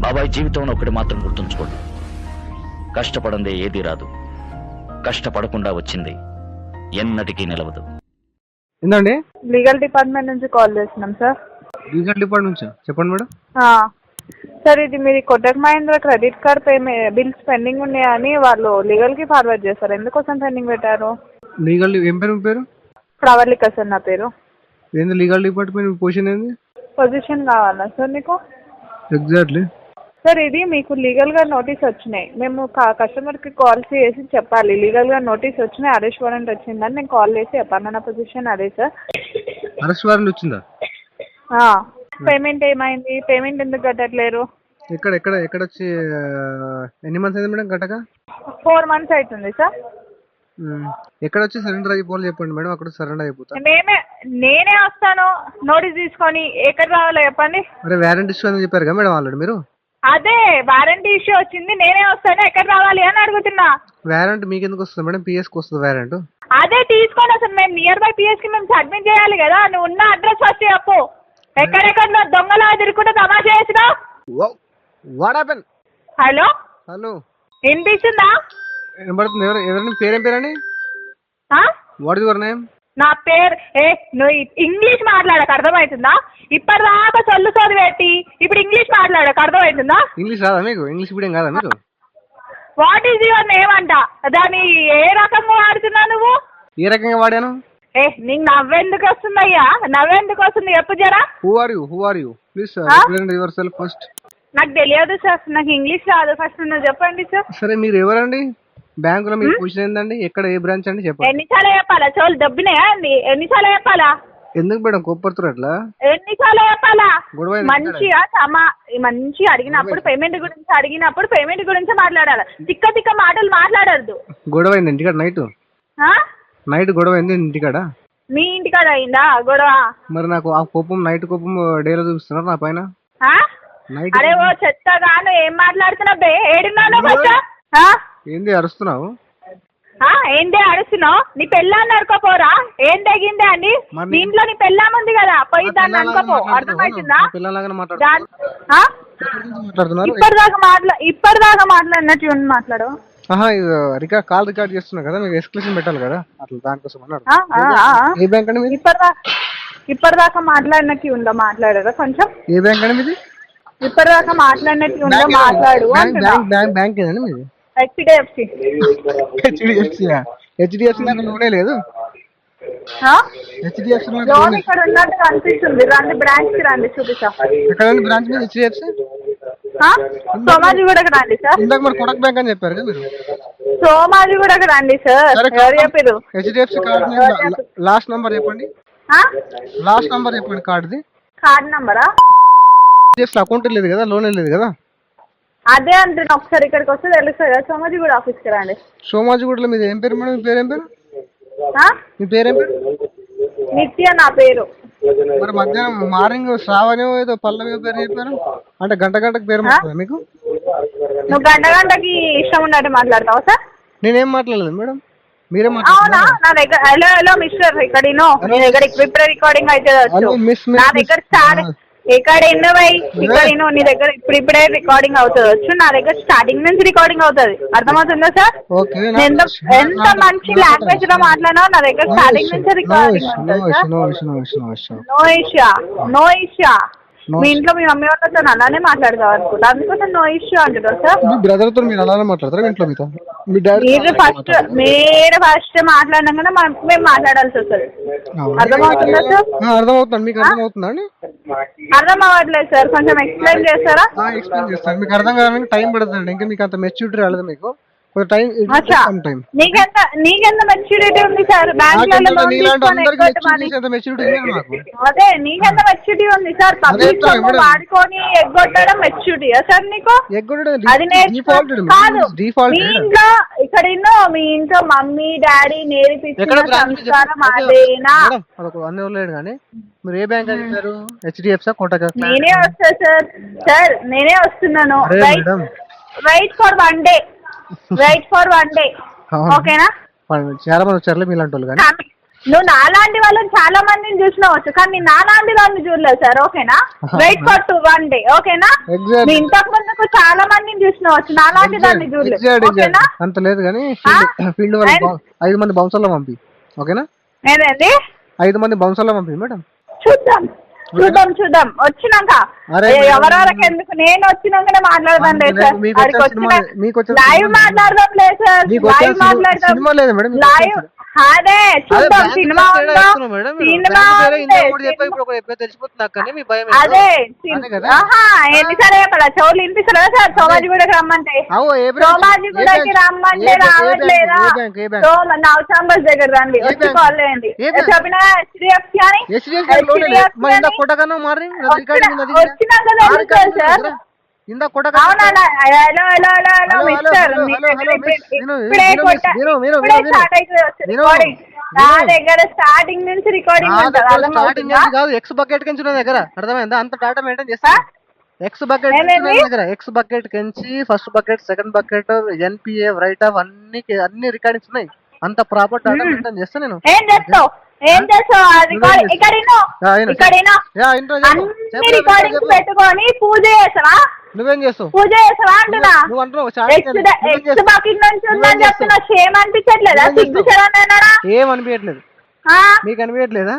బాబాయ్ జీవితంలో ఒకటి మాత్రం గుర్తుంచుకోండి, కష్టపడందే ఏది రాదు, కష్టపడకుండా వచ్చింది ఎన్నటికీ నిలవదు. ఏందండి? లీగల్ డిపార్ట్మెంట్ నుంచి కాల్ చేస్తున్నాం సార్. లీగల్ డిపార్ట్మెంట్ నుంచా? చెప్పండి మేడం. సార్ ఇది మీది Kotak Mahindra credit card bills pending ఉన్నాయని వాళ్ళు లీగల్కి ఫార్వర్డ్ చేస్తారు. ఎందుకోసం పెండింగ్ పెట్టారు? లీగల్ ఏం పేరు మీ పేరు? ప్రవళిక సార్ నా పేరు. ఏంది లీగల్ డిపార్ట్మెంట్ పొజిషన్ ఏంది? పొజిషన్ కావాలా సార్ మీకు? ఎగ్జాక్ట్లీ సార్ ఇది మీకు లీగల్గా నోటీస్ వచ్చినాయి. మేము కస్టమర్కి కాల్ చేసి చెప్పాలి లీగల్గా నోటీస్ వచ్చినాయి, అరెస్ట్ వారెంట్ వచ్చిందని నేను కాల్ చేసి చెప్పాను. నా పొజిషన్ అదే సార్. అరెస్ట్ వారెంట్ వచ్చిందా? పేమెంట్ ఏమైంది? పేమెంట్ ఎందుకు కట్టట్లేరు? ఎక్కడ ఎక్కడ ఎక్కడ వచ్చి ఎన్ని మంత్స్ అయింది మేడం కట్టక? 4 months అవుతుంది సార్. ఎక్కడ వచ్చి సరెండర్ అయిపోవాలి చెప్పండి మేడం, అక్కడ సరెండర్ అయిపోతా. నేనే వస్తాను నోటీస్ తీసుకొని. ఎక్కడ రావాలో చెప్పండి. అరే వారెంట్ ఇష్యూ అని చెప్పారు కదా మేడం ఆల్రెడీ మీరు. అదే వారంటీ ఇష్యూ వచ్చింది, నేనే వస్తాను. ఎక్కడ రావాలి అని అడుగుతున్నా. వారెంట్ మీకు ఎందుకు వస్తుంది మేడం? పిఎస్కి వస్తుంది వారెంట్. అదే తీసుకొని అసలు మేము నియర్ బై పిఎస్ కి మేము సబ్మిట్ చేయాలి కదా. నువ్వు ఉన్న అడ్రస్ ఫస్ట్ చెప్పు. ఎక్కడెక్కడ దొంగలా తిరుగుకుంటే తమాషా చేసినావు. What happen? హలో హలో వినిపిస్తుందా? వినపడుతుంది. ఎవరైనా పేరేం పేరండి? What is your name? నా పేరు నువ్వు ఇంగ్లీష్ మాట్లాడక అర్థమవుతుందా? ఇప్పటిదాకా చల్లు చదువు పెట్టి ఇప్పుడు ఇంగ్లీష్ మాట్లాడక అర్థమవుతుందా? ఇంగ్లీష్ రాదా మీకు? ఇంగ్లీష్ మీడియం కాదా మీరు? వాట్ ఈజ్ యువర్ నేమ్ అంట. దాన్ని ఏ రకంగా వాడుతున్నావు నువ్వు? ఏ రకంగా వాడాను? నీకు నవ్వెందుకు వస్తుందయ్యా? నవ్వెందుకు వస్తుంది చెప్పు జరా. Who are you please represent yourself first. నాకు తెలియదు సార్, నాకు ఇంగ్లీష్ రాదు. ఫస్ట్ నువ్వు చెప్పండి సార్. సరే మీరు ఎవరండి? బ్యాంకులో మీ పొజిషన్ ఏందండి? ఎక్కడ ఏ బ్రాంచ్ అండి చెప్పండి. ఎన్నిసార్లు చెప్పాలా? చోళ్ళు దబ్బినాయా అండి? ఎన్నిసార్లు చెప్పాలా? ఎందుకు మేడం కోప్పడుతున్నారు అట్లా? ఎన్నిసార్లు చెప్పాలా? గొడవ మంచిగా అడిగినప్పుడు పేమెంట్ గురించి మాట్లాడాలి. తిక్క తిక్క మాటలు మాట్లాడద్దు. గొడవ అయింది ఇంటికాడ నైట్ గొడవ అయింది ఇంటికాడ. మీ ఇంటికాడ అయిందా గొడవ? మరి నాకు ఆ కోపం నైట్ కోపం డేలో చూపిస్తున్నారు నా పైన. అరే ఓ చెత్తగాను ఏం మాట్లాడుతున్నావు బే? ఏడున్నాను ఏంది అరుస్తున్నావు? ఏంటి అరుస్తున్నావు? నీ పెళ్ళాన్ని అనుకోపోరా? ఏం తగిందే అండి? మీ ఇంట్లో నీ పెళ్ళాం ఉంది కదా, పోయి దాన్ని అనుకోపో. అర్థమవుతుందా? ఇప్పటిదాకా మాట్లాడినట్టు మాట్లాడు. కాల్ రికార్డ్ చేస్తున్నా కదా, మీకు ఎక్స్క్లూషన్ పెట్టాలి కదా, అట్లా దానికోసం అన్నాడు. ఏ బ్యాంక్ అండి మీది? ఇప్పటిదాకా మాట్లాడినట్టు ఉందో మాట్లాడారా కొంచెం? ఏ బ్యాంక్ అండి మీది? ఇప్పటిదాకా మాట్లాడినట్టు ఉందో మాట్లాడు. బ్యాంక్ ఏదండి మీది? హెచ్డిఎఫ్సి. హెచ్డిఎఫ్సి నాకు లోనే లేదు. లోన్ ఇక్కడ ఉన్నట్టు కనిపిస్తుంది. రండి బ్రాంచ్ కి రండి చూపిస్తా. ఎక్కడండి బ్రాంచ్ మీద? హెచ్డిఎఫ్సి సోమాజిగూడకి రండి సార్. ఇందాక మరి కోటక్ బ్యాంక్ అని చెప్పారు కదా మీరు. సోమాజిగూడకి రండి సార్. ఎవరు చెప్పారు? హెచ్డిఎఫ్సి కార్డ్ లాస్ట్ నంబర్ చెప్పండి. లాస్ట్ నంబర్ చెప్పండి కార్డుది. కార్డ్ నంబరా? హెచ్డిఎఫ్సి అకౌంట్ లేదు కదా, లోన్ లేదు కదా. అదే అంటున్నా, ఒకసారి ఇక్కడికి వస్తే తెలుస్తుంది కదా. సోమాజిగూడ ఆఫీస్కి రండి. సోమాజిగూడలో మీది ఏం పేరు మేడం? మీ పేరేం పేరు? మీ పేరేం పేరు? నిత్య నా పేరు. మరి మధ్యాహ్నం మార్నింగ్ శ్రావణి ఏదో పల్లవి పేరు చెప్పారు అంటే గంటకి పేరు మాట్లాడదా మీకు? నువ్వు గంటకి ఇష్టం ఉన్నట్టు మాట్లాడతావా సార్? నేనేం మాట్లాడలేదు మేడం, మీరే అవునా? నా దగ్గర హలో మిస్టర్ ఇక్కడ నీ దగ్గర ఇప్పుడు రికార్డింగ్ అయితే నా దగ్గర స్టార్ట్ ఇక్కడ ఇక్కడ నీ దగ్గర ఇప్పుడే రికార్డింగ్ అవుతుంది వచ్చు. నా దగ్గర స్టార్టింగ్ నుంచి రికార్డింగ్ అవుతుంది. అర్థమవుతుందా సార్? ఎంత మంచి లాంగ్వేజ్ లో మాట్లాడినా నా దగ్గర స్టార్టింగ్ నుంచి రికార్డింగ్ అవుతుంది. No issue. మీ ఇంట్లో మీ మమ్మీ వాళ్ళతో అలానే మాట్లాడతావు అనుకుంటా, అందుకోసం నో ఇష్యూ అంటున్నా సార్. మీ బ్రదర్ తో మీరు అలానే మాట్లాడతారా ఇంట్లో మీతో? మీరు ఫస్ట్ మాట్లాడినాకనే మేము మాట్లాడాల్సి వస్తుంది. అర్థమవుతుందా సార్? అర్థమవుతుంది. మీకు అర్థమవుతుందా అండి? అర్థం అవ్వట్లేదు సార్, కొంచెం ఎక్స్ప్లెయిన్ చేస్తారా? ఎక్స్ప్లెయిన్ చేస్తాను. మీకు అర్థం కావడానికి టైం పడుతుంది. ఇంకా మీకు అంత మెచ్యూరిటీ రాలేదు. మీకు నీకెంత మెచ్యూరిటీ ఉంది సార్? అదే నీకెంత మెచ్యూరిటీ ఉంది సార్? పబ్లిక్ వాడుకొని ఎగ్గొట్టడం మెచ్యూరిటీయా సార్ నీకు? అది కాదు. మీ ఇంట్లో ఇక్కడ మీ ఇంట్లో మమ్మీ డాడీ నేర్పించిన సంస్కారం అదేనా? మీరు ఏ బ్యాంక్ అంటారు? హెచ్డిఎఫ్సి కోటక్? నేనే వస్తా సార్. సార్ నేనే వస్తున్నాను. రైట్ ఫర్ వన్ డే ఓకేనా? చాలా మంది వచ్చారు మీలాంటి వాళ్ళు. కానీ నువ్వు నాలాంటి వాళ్ళని చాలా మందిని చూసినావచ్చు, కానీ నాలాంటి వాళ్ళని చూడలేదు సార్. ఓకేనా? వెయిట్ ఫర్ 1 day ఓకేనా? మీ ఇంతకు ముందు ఎందుకు చాలా మందిని చూసినావచ్చు నాలాంటి దాన్ని చూడలేదు ఓకేనా అంత లేదు కానీ ఫీల్డ్ వాళ్ళు 5 మంది బౌన్సర్లో పంపి ఓకేనా ఏదండి 5 మంది బౌన్సర్లో పంపి మేడం చూద్దాం వచ్చినాక ఎవరెవరికి ఎందుకు నేను వచ్చినాకనే మాట్లాడదాం లేదు సార్ లైవ్ మాట్లాడదాం లేదు సార్ లైవ్ మాట్లాడదాం లైవ్ అదే చూద్దాం సినిమా అదే ఎన్నిసార్లు చెప్పాలా చెవులు వినిపిస్తలేదా సార్ సోమాజిగూడకి రమ్మంటే సోమాజిగూడకి రమ్మంటే రావట్లేదా నవసాంబస్ దగ్గర రండి వచ్చి కాల్ చేయండి చెప్పిన హెచ్డిఎఫ్సి అని వచ్చినాక సార్ అవునా hello hello hello hello mister నా దగ్గర స్టార్టింగ్ నుంచి రికార్డింగ్ ఎక్స్ బకెట్ కించి దగ్గర అర్థమైందా అంత డేటా మెయింటైన్ చేస్తా ఎక్స్ బకెట్ దగ్గర ఎక్స్ బకెట్ కించి first bucket second bucket NPA write off అన్ని రికార్డింగ్స్ ఉన్నాయి అంత ప్రాపర్ డేటా మెయింటైన్ చేస్తా నేను ఏం చేస్తావు అన్ని రికార్డింగ్స్ పెట్టుకొని పూజ చేస్తావా నువ్వేం చేస్తావు పూజ చేస్తావా అంటున్నా ఎక్స్ బకెట్ నుంచి ఉందని చెప్తున్నా షేమ్ అనిపించట్లేదా సిగ్గు ఏం అనిపించట్లేదు మీకు అనిపించట్లేదా